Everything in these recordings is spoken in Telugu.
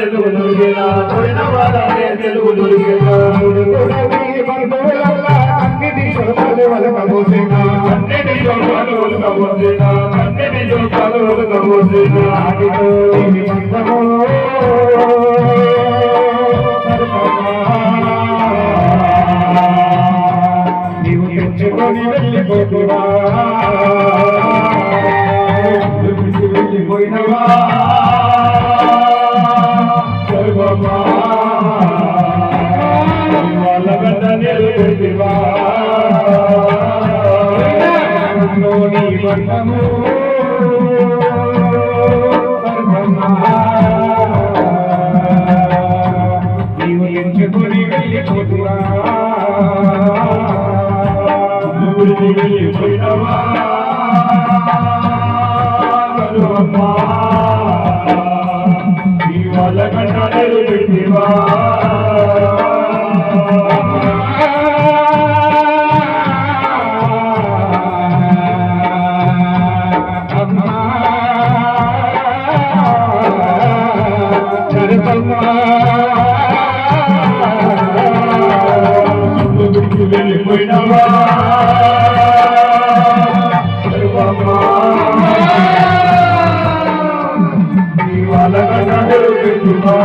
తెలుగు నురిగేనా పోయినవాడనే తెలుగు నురిగేనా బంధువులల్లా అన్నిటి శోభాలు వలకబోసేనా అన్నిటి శోభాలు వలకబోసేనా అన్నిటి శోభాలు వలకబోసేనా ఆడితో నీవు తెచ్చుకొని వెళ్ళిపోతున్నా వెళ్ళిపోయినవా వాళ్ళ గడ్డ నిలబెట్టివా నీ బంధము నీవు ఎంచుకొని వెళ్ళిపోతున్నా వెళ్ళిపోయినవా వాళ్ళ గడ్డ నిలబెట్టివా వెళ్ళిపోయినవా వాళ్ళ కన్నాడు పెట్టుమా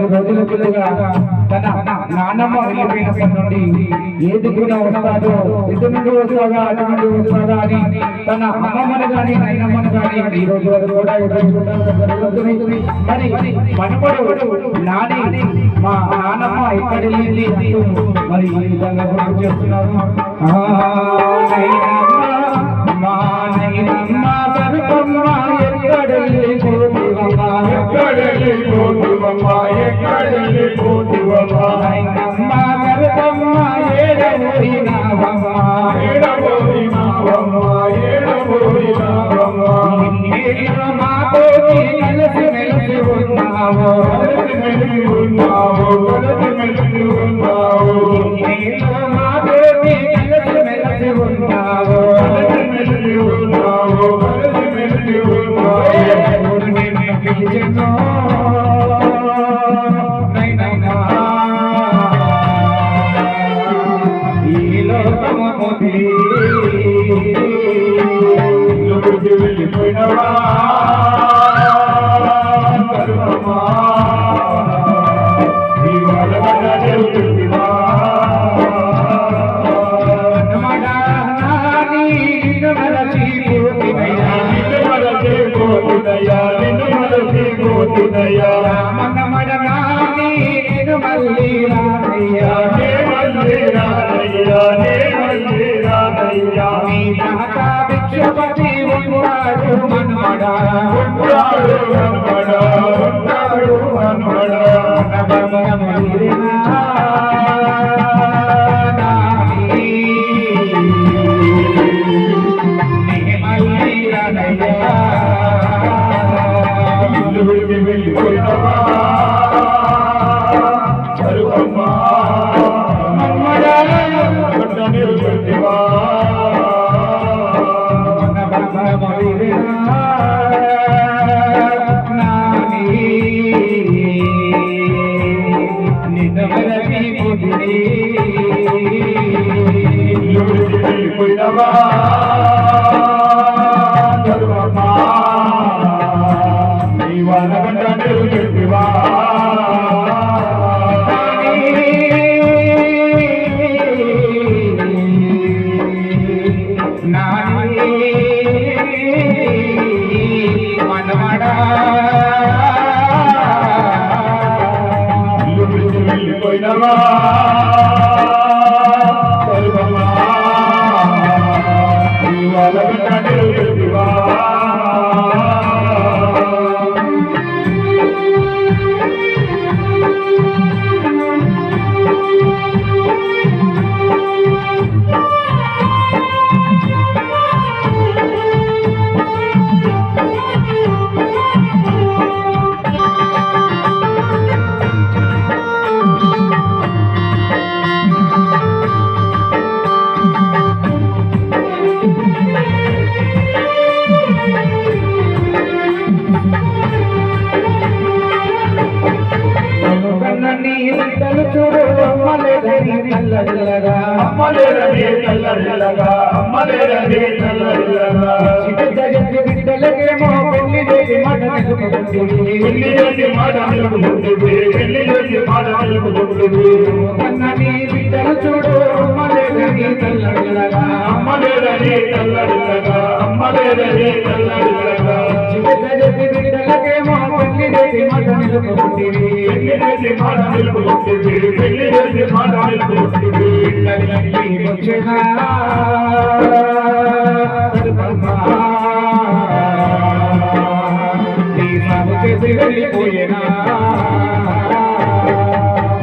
10 రోజుల కిందగా తన నాన్నమ్మ వెళ్ళిపోయినప్పటి నుండి ఏ దిక్కున వస్తాడో ఎటు నుండి వస్తాడా అటు నుండి వస్తాడా అని తన అమ్మమ్మను కానీ నాయనమ్మను కానీ ఈ రోజు వరకు కూడా ఎదుర్కొంటుంది. మరి మనవడు నాని మా నాన్నమ్మ ఎక్కడ వెళ్ళింది అంటూ మరి ఈ విధంగా గుర్తు చేస్తున్నారు. మా నైనమ్మ సరుకమ్మ ఎక్కడెళ్ళి పోతువమ్మ ఎక్కడెళ్ళి పోతువమ్మ ఎక్కడెళ్ళి పోతువమ్మ నైనమ్మ సరుకమ్మ ఏడబోయినావమ్మ ఏడబోయినావమ్మ ఏడబోయినావమ్మ నీలో మాతోటి కలిసి మెలిసి ఉన్నావు కలిసి మెలిసి ఉన్నావు కలిసి మెలిసి ఉన్నావు నీలో మాతోటి కలిసి మెలిసి ఉన్నావు కలిసి మెలిసి ఉన్నావు కలిసి మెలిసి ఉన్నావు నిన్ను పిలిచెను నైనమ్మ ఈ లోకము ముదిరి వెళ్ళిపోయినవా కరుణమ్మా ఇవాళ దేవుడివా నిన్ను మరచిపోతున్నయ్యా నిన్ను మరచిపోతున్నయ్యా నేను మళ్ళీ రానయ్యా నే మళ్ళీ రానయ్యా నే మళ్ళీ రానయ్యా నీ తాత భిక్షపతి ఉన్నాడు మనమడా ఉంటాడు మనమడా ఉంటాడు మనమడా వెళ్ళిపోయినవా సరుకమ్మా నిలబెట్టివా వెళ్ళిపోయినవా సరుకమ్మా ఇవాళ గంట నిలబెట్టివా వెళ్ళిపోయినవా సరుకమ్మా ఇవాళ గంట నిలబెట్టివా చూడు అమ్మలేదని నల్లగా అమ్మలేదని నల్లగా అమ్మలేదని నల్లగా బిడ్డలకేమో పెళ్లి చేసి మాట నిలుపుకుంటుంది పెళ్లి చేసి మాట నిలుపుకుంటుంది పెళ్లి చేసి మాట నిలుపుకుంటుంది నీ బిడ్డలు చూడు అమ్మలేదని నల్లగా అమ్మలేదని నల్లగా అమ్మలేదని నల్లగా బిడ్డలకేమో పెళ్లి చేసి మాట నిలుపుకుంటుంది పెళ్లి చేసి మాట నిలుపుకుంటుంది పెళ్లి చేసి మాట నిలుపుకుంటుంది వెళ్ళిపోయినా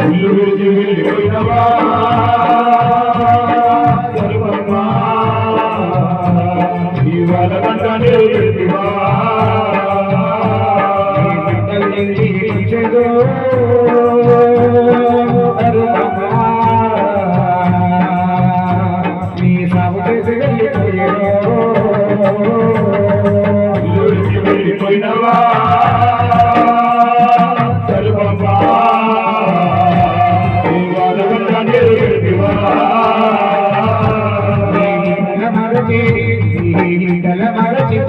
ఇల్లు విడిచి వెళ్ళిపోయినవా సరుకమ్మా ఇవాళ గంట నిలబెట్టివా నీ సాగు చేసి వెళ్ళిపోయాను వెళ్ళిపోయినవా సరుకమ్మా ఇవాళ గంట నిలబెట్టివా బిడ్డల మరచి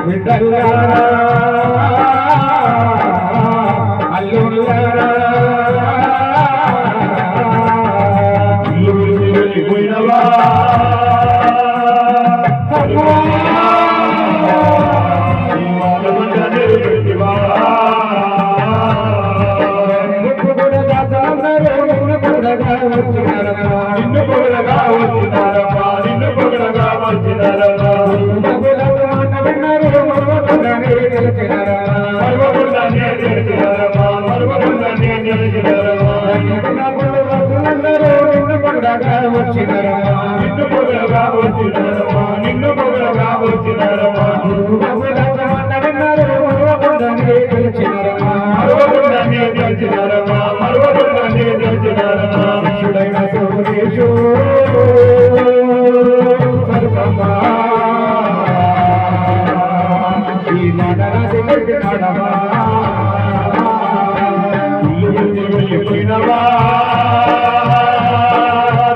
బిడ్డలారా అల్లులారా వెళ్ళిపోయినవా నిన్ను పొగడగా వచ్చినారమ్మా నిన్ను పొగడగా వచ్చినారమ్మా మరవకుండానే గెలిచినారమ్మా మరవకుండానే గెలిచినారమ్మా నిన్ను పొగడగా వచ్చినారమ్మా నిన్ను పొగడగా వచ్చినారమ్మా నిన్ను పొగడగా వచ్చినారమ్మా మరవకుండానే గెలిచినారమ్మా మరవకుండానే గెలిచినారమ్మా శిష్యుడైన సోమేశు సర్వమా ఈ నడరాజు నడవా వెళ్ళిపోయినవా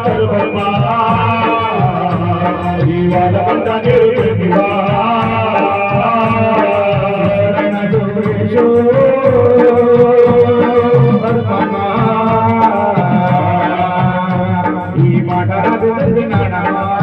సర్వమా ఈ వాళ్ళందరూ వెళ్ళివా ఈ మాట రాజు